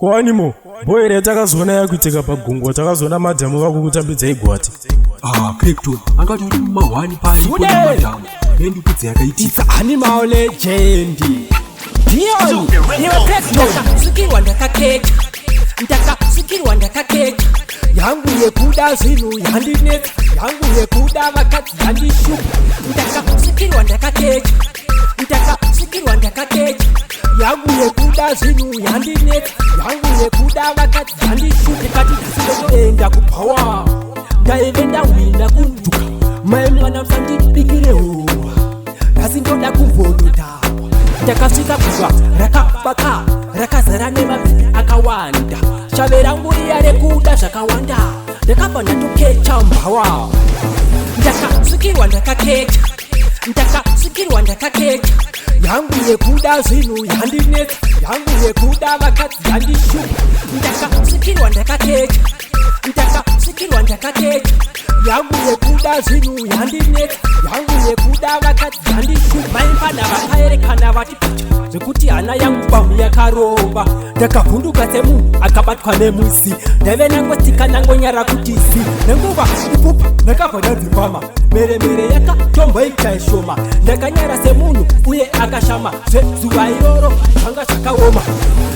Annemaw, boy takazona yakuiteka pagungwa takazona madhamu vakukutambidza igwati. Pekton, angati uri mumahwani pari kona madhamu. Ndikudza yakaitika. It's Annemaw legend. Dion, niwe Pekton. Ndakasvikirwa ndakakecha. Ndakasvikirwa ndakakecha. Yangu yekuda zvinhu yandinetsa. Yangu yekuda vakadzi yandishupa. Ndakasvikirwa ndakakecha. Ndakasvikirwa ndakakecha. Yangu yekuda zvinhu yandinetsa. Yangu yekuda vakadzi yandishupa. Ndikati ndasindoenda kupawa. Ndaive ndawina kunduka. Mai mwana musandibikire huwa. Ndasindoda kumbonotawa. Ndakasvika kuva rakabaka rakazara nemabhibi akawanda. Shave rangu riya rekuda zvakawanda. Ndakabva ndatokecha mbawa. Ndakasvikirwa ndakakecha. Ndakasvikirwa ndakakecha. Yangu yekuda zvinhu yandinetsa. Yangu yekuda vakadzi yandishupa. Ndakasvikirwa ndakakecha. Ndakasvikirwa ndakakecha. Yangu yekuda zvinhu yandinetsa. Yangu yekuda vakadzi yandishupa. Maimfana vakaerekana vati pacha zvekuti hana yangu bamu yakarova. Ndakavhunduka semunhu akabatwa nemusi. Ndaive nangotsika nangonyara kuti si. Nenguva ipupa ndakabva ndadzimbama. Meremere yakatomboita ishoma. Ndakanyara semunhu uye akashama. Zvezuva iroro zvanga zvakaoma.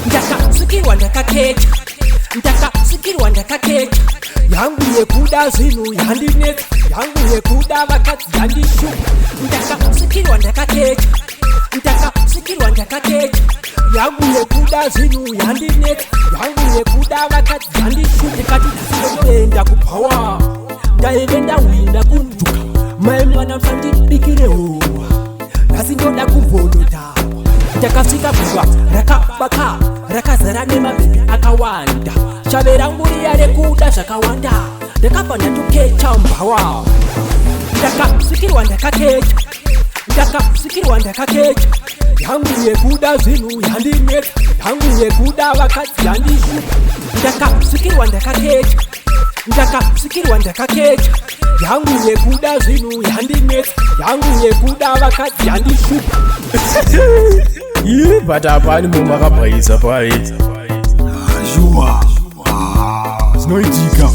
Ndakasvikirwa ndakakecha. Ndakasvikirwa ndakakecha. Yangu yekuda zvinhu yandinetsa. Yangu yekuda vakadzi yandishupa. Ndakasvikirwa ndakakecha. Ndakasvikirwa ndakakecha. Yangu yekuda zvinhu yandinetsa. Yangu yekuda vakadzi yandishupa. Ndikati ndasindoenda kupawa. Ndaive ndawina kunduka. Mai mwana musandibikire huwa. Ndasindoda kumbonotawa. Ndakasvika kuva rakabaka rakazara nemabhibi akawanda. Shave rangu riya rekuda zvakawanda. Ndakabva ndatokecha mbawa. Ndakasvikirwa ndakakecha. Ndakasvikirwa ndakakecha. Yangu yekuda zvinhu yandinetsa. Yangu yekuda vakadzi yandishupa. Ndakasvikirwa ndakakecha. Ndakasvikirwa ndakakecha. Yangu yekuda zvinhu yandinetsa. Yangu yekuda vakadzi yandishupa. But apa Annemaw makabhayisa pari. Zvinoitika.